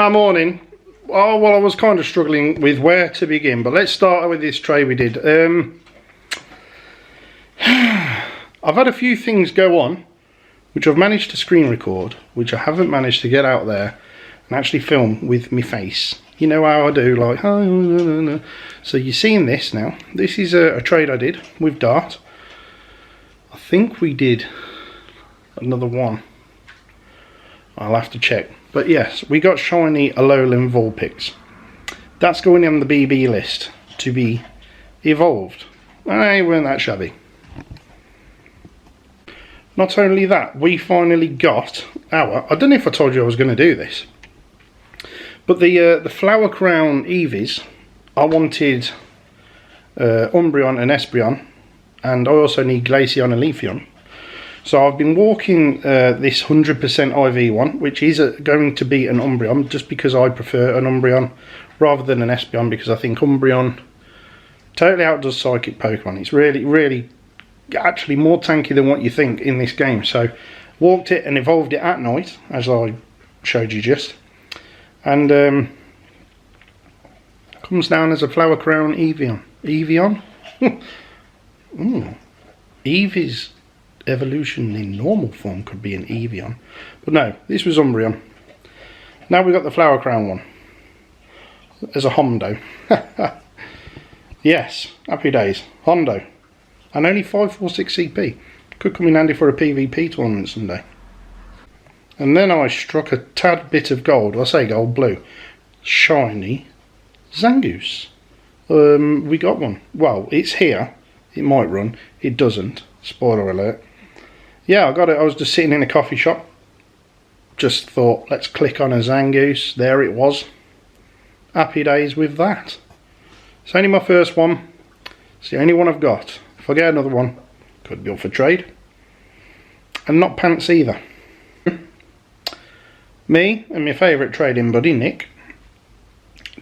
Morning. Oh, well, I was kind of struggling with where to begin, but let's start with this trade we did. I've had a few things go on, which I've managed to screen record, which I haven't managed to get out there and actually film with my face. You know how I do, like, oh. So you're seeing this now. This is a trade I did with Dart. I think we did another one. I'll have to check. But yes, we got shiny Alolan Vulpix. That's going on the BB list to be evolved. They weren't that shabby. Not only that, we finally got our... I don't know if I told you I was going to do this. But the Flower Crown Eevees, I wanted Umbreon and Espeon. And I also need Glaceon and Leafeon. So I've been walking this 100% IV one, which is going to be an Umbreon, just because I prefer an Umbreon rather than an Espeon, because I think Umbreon totally outdoes Psychic Pokemon. It's really actually more tanky than what you think in this game. So walked it and evolved it at night, as I showed you just. And comes down as a Flower Crown Eeveon. Eeveon? Eevee's evolution in normal form could be an Eeveon, but no, this was Umbreon. Now we've got the Flower Crown one as a Hondo. Yes, happy days. Hondo, and only 546 CP. Could come in handy for a PvP tournament someday. And then I struck a tad bit of gold. I say gold, blue, shiny Zangoose. We got one. Well, it's here. It might run. It doesn't. Spoiler alert. Yeah, I got it. I was just sitting in a coffee shop. Just thought, let's click on a Zangoose. There it was. Happy days with that. It's only my first one. It's the only one I've got. If I get another one, could be up for trade. And not pants either. Me and my favourite trading buddy, Nick,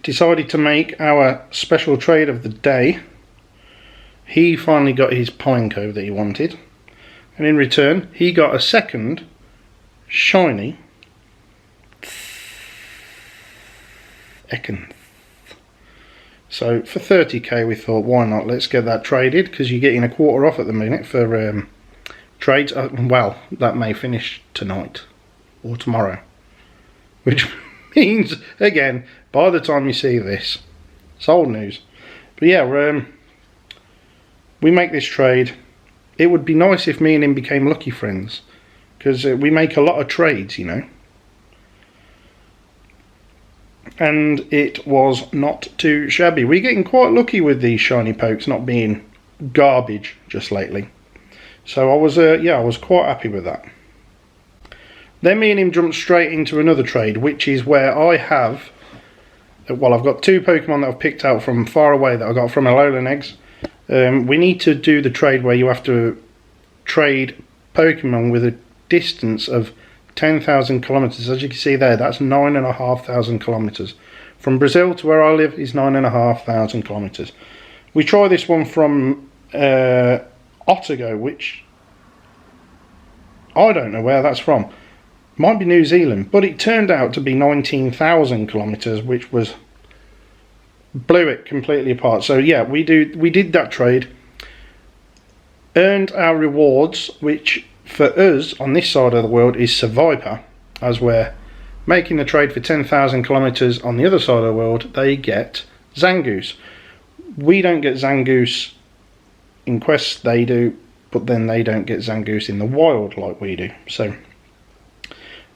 decided to make our special trade of the day. He finally got his Pineco that he wanted. And in return, he got a second shiny Ekans. So for 30k we thought, why not? Let's get that traded, because you're getting a quarter off at the minute for trades. Well, that may finish tonight or tomorrow. Which means, again, by the time you see this, it's old news. But yeah, we make this trade. It would be nice if me and him became lucky friends, because we make a lot of trades, you know. And it was not too shabby. We're getting quite lucky with these shiny pokes not being garbage just lately. So I was quite happy with that. Then me and him jumped straight into another trade, which is where I have, well, I've got two Pokemon that I've picked out from far away that I got from Alolan Eggs. We need to do the trade where you have to trade Pokemon with a distance of 10,000 kilometers. As you can see there, that's 9,500 kilometers. From Brazil to where I live is 9,500 kilometers. We try this one from Otago, which I don't know where that's from. Might be New Zealand, but it turned out to be 19,000 kilometers, which was blew it completely apart. So yeah, we did that trade, earned our rewards, which for us on this side of the world is Survivor, as we're making the trade for 10,000 kilometers. On the other side of the world they get Zangoose. We don't get Zangoose in quests, they do, but then they don't get Zangoose in the wild like we do. So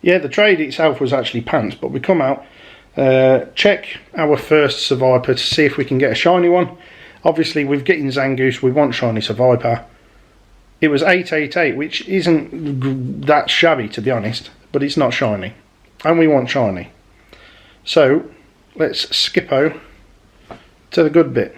yeah, the trade itself was actually pants, but we come out, check our first Survivor to see if we can get a shiny one. Obviously we're getting Zangoose, we want shiny Survivor. It was 888, which isn't that shabby to be honest, but it's not shiny, and we want shiny. So let's skippo to the good bit.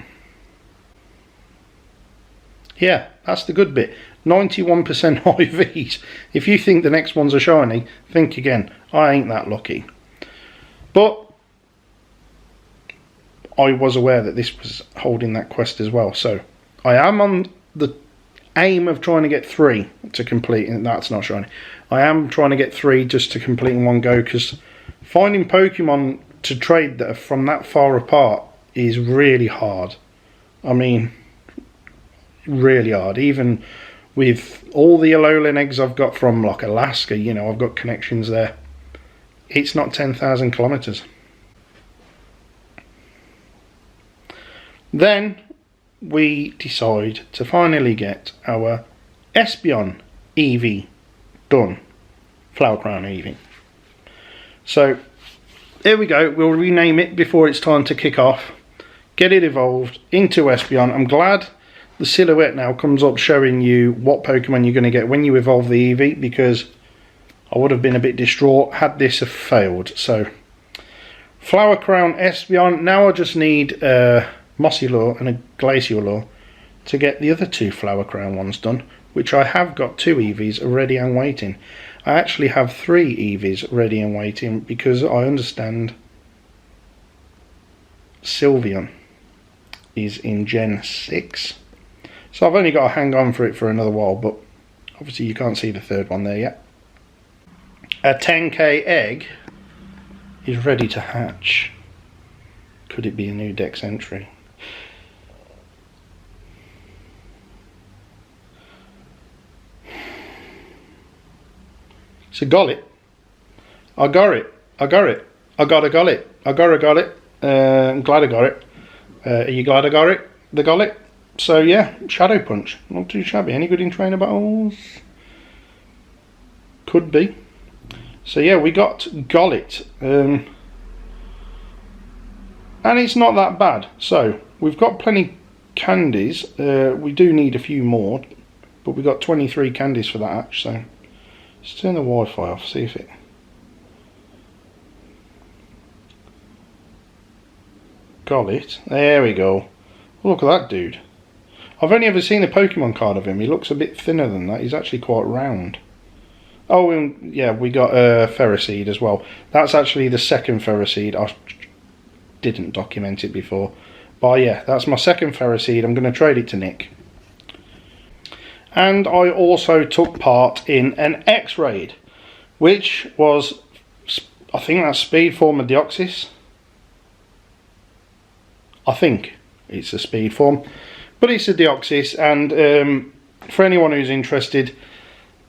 Yeah, that's the good bit. 91% IVs. If you think the next ones are shiny, think again. I ain't that lucky. But I was aware that this was holding that quest as well. So I am on the aim of trying to get 3 to complete, and that's not shiny. I am trying to get 3 just to complete in one go, because Finding Pokemon to trade that are from that far apart is really hard. I mean, really hard. Even with all the Alolan eggs I've got from like Alaska, you know, I've got connections there. It's not 10,000 kilometers. Then we decide to finally get our Espeon Eevee done. Flower Crown Eevee. So here we go. We'll rename it before it's time to kick off. Get it evolved into Espeon. I'm glad the silhouette now comes up showing you what Pokemon you're going to get when you evolve the Eevee, because I would have been a bit distraught had this have failed. So Flower Crown Espeon. Now I just need a Mossy Lure and a Glacial Lure to get the other two Flower Crown ones done, which I have got 2 Eevees ready and waiting. I actually have 3 Eevees ready and waiting because I understand Sylveon is in Gen 6. So I've only got to hang on for it for another while, but obviously you can't see the third one there yet. A 10k egg is ready to hatch. Could it be a new Dex entry? So got it. I got it. I got it. I got it. I got it. I'm glad I got it. Are you glad I got it? They got it. So yeah, Shadow Punch. Not too shabby. Any good in trainer battles? Could be. So yeah, we got Gollet. And it's not that bad. So we've got plenty candies. We do need a few more, but we got 23 candies for that hatch. So let's turn the Wi-Fi off. See if it. Gollet. There we go. Look at that dude. I've only ever seen a Pokemon card of him. He looks a bit thinner than that. He's actually quite round. Oh, and yeah, we got a Ferroseed as well. That's actually the second Ferroseed. I didn't document it before. But yeah, that's my second Ferroseed. I'm going to trade it to Nick. And I also took part in an X-Raid, which was, I think that's Speed Form of Deoxys. I think it's a Speed Form. But it's a Deoxys, and for anyone who's interested,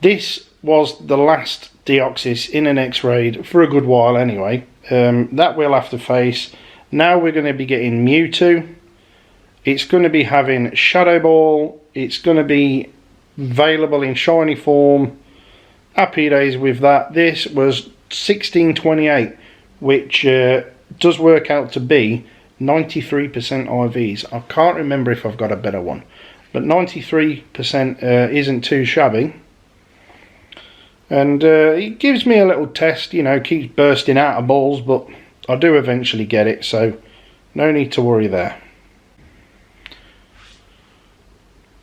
this was the last Deoxys in an X-Raid for a good while anyway. That we'll have to face. Now we're going to be getting Mewtwo. It's going to be having Shadow Ball. It's going to be available in shiny form. Happy days with that. This was 1628, which does work out to be 93% IVs. I can't remember if I've got a better one, but 93% isn't too shabby. And it gives me a little test, you know, keeps bursting out of balls, but I do eventually get it, so no need to worry there.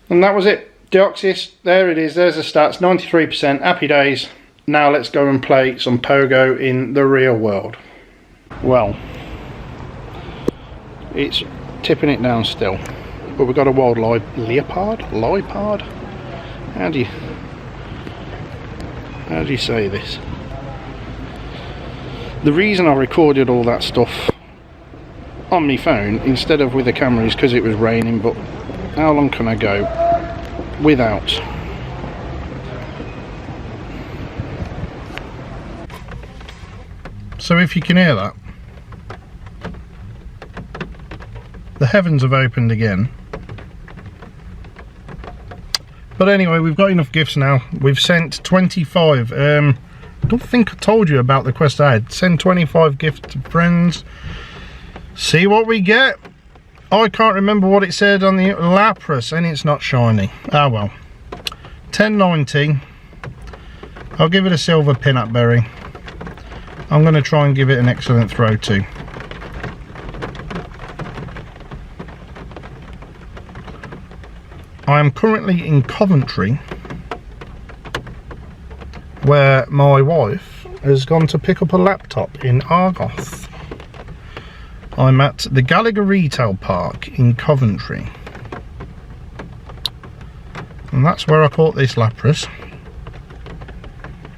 And that was it. Deoxys, there it is, there's the stats, 93%, happy days. Now let's go and play some Pogo in the real world. Well, it's tipping it down still, but we've got a wild leopard? How do you say this? The reason I recorded all that stuff on my phone instead of with the camera is because it was raining, but how long can I go without? So if you can hear that, the heavens have opened again. But anyway, we've got enough gifts now. We've sent 25. I don't think I told you about the quest I had. Send 25 gifts to friends. See what we get. I can't remember what it said on the Lapras, and it's not shiny. Ah well. 1090. I'll give it a silver peanut berry. I'm going to try and give it an excellent throw too. I am currently in Coventry, where my wife has gone to pick up a laptop in Argos. I'm at the Gallagher Retail Park in Coventry, and that's where I caught this Lapras,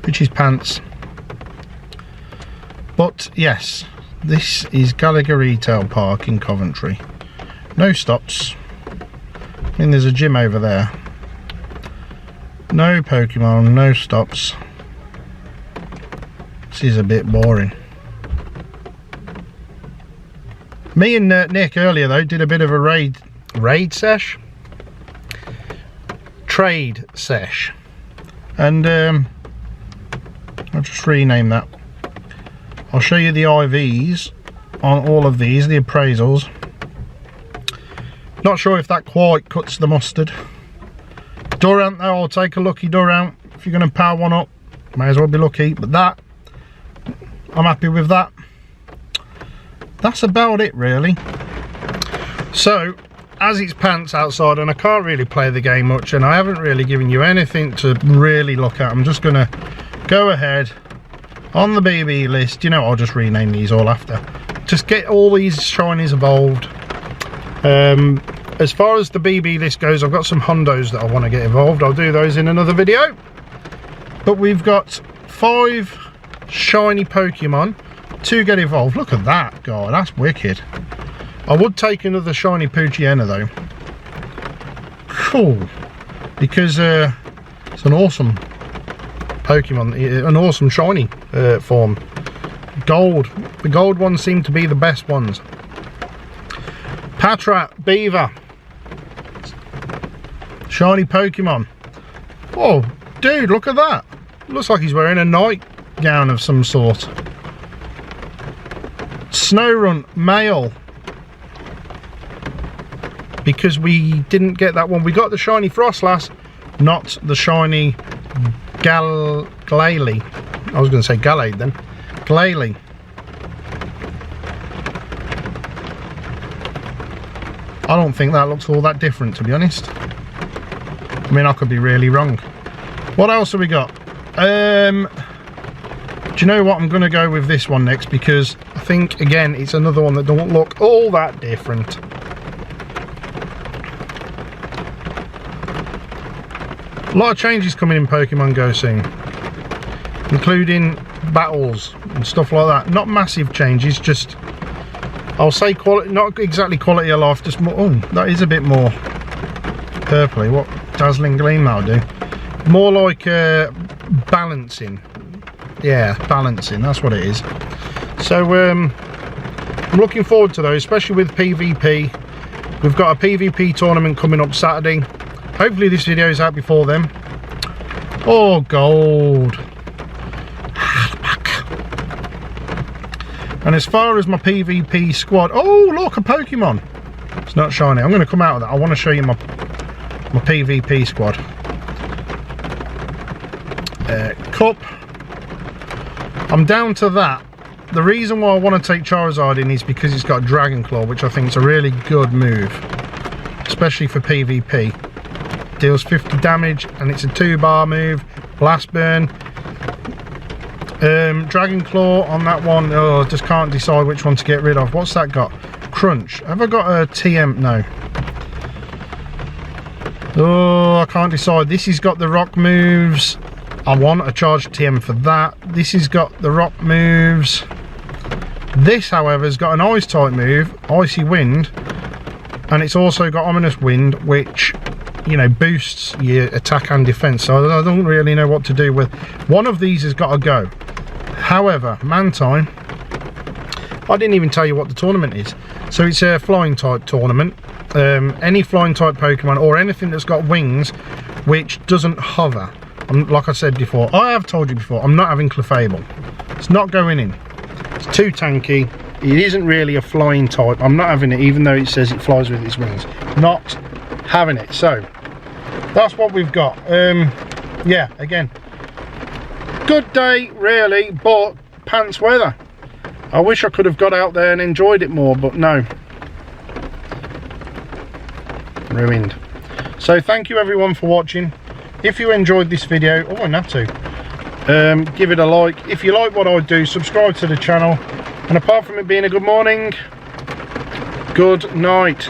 which is pants. But yes, this is Gallagher Retail Park in Coventry. No stops. I mean, there's a gym over there. No Pokemon, no stops. This is a bit boring. Me and Nick earlier though did a bit of a trade sesh, and I'll just rename that. I'll show you the IVs on all of these, the appraisals. Not sure if that quite cuts the mustard. Durant though, I'll take a lucky Durant. If you're going to power one up, may as well be lucky. But that, I'm happy with that. That's about it really. So, as it's pants outside and I can't really play the game much and I haven't really given you anything to really look at, I'm just going to go ahead on the BB list. You know, I'll just rename these all after. Just get all these shinies evolved. As far as the BB list goes, I've got some Hondos that I want to get evolved. I'll do those in another video. But we've got 5 shiny Pokemon to get evolved. Look at that, God, that's wicked. I would take another shiny Poochyena though. Cool. Because it's an awesome Pokemon, an awesome shiny form. Gold. The gold ones seem to be the best ones. Patrat, Beaver. Shiny Pokemon. Oh, dude, look at that. Looks like he's wearing a nightgown of some sort. Snowrunt, male. Because we didn't get that one. We got the shiny Frostlass, not the shiny Glalie. I was going to say Gallade then. Glalie. I don't think that looks all that different, to be honest. I mean, I could be really wrong. What else have we got? Do you know what? I'm going to go with this one next because I think, again, it's another one that don't look all that different. A lot of changes coming in Pokemon Go soon, including battles and stuff like that. Not massive changes, just, I'll say quality, not exactly quality of life, just more. Oh, that is a bit more purpley. What dazzling gleam that'll do. More like balancing. Yeah, balancing, that's what it is. So I'm looking forward to those, especially with PvP. We've got a PvP tournament coming up Saturday. Hopefully this video is out before then. Oh, gold. And as far as my PvP squad, oh look, a Pokemon. It's not shiny. I'm going to come out of that. I want to show you my PvP squad. Cup. I'm down to that. The reason why I want to take Charizard in is because it's got Dragon Claw, which I think is a really good move, especially for PvP. Deals 50 damage and it's a 2-bar move. Blast Burn. Dragon Claw on that one. Oh, just can't decide which one to get rid of. What's that got? Crunch. Have I got a TM? No. Oh, I can't decide. This has got the rock moves. I want a charged TM for that. This has got the rock moves. This, however, has got an ice type move, Icy Wind, and it's also got Ominous Wind, which, you know, boosts your attack and defense. So I don't really know what to do with. One of these has got to go. However, Mantine, I didn't even tell you what the tournament is. So it's a flying type tournament. Any flying type Pokemon or anything that's got wings which doesn't hover. Like I said before, I have told you before, I'm not having Clefable. It's not going in. It's too tanky. It isn't really a flying type. I'm not having it, even though it says it flies with its wings. Not having it. So that's what we've got. Yeah, again, good day really, but pants weather. I wish I could have got out there and enjoyed it more, but no. Ruined. So thank you everyone for watching. If you enjoyed this video, oh, and that too, give it a like. If you like what I do, subscribe to the channel. And apart from it being a good morning, good night.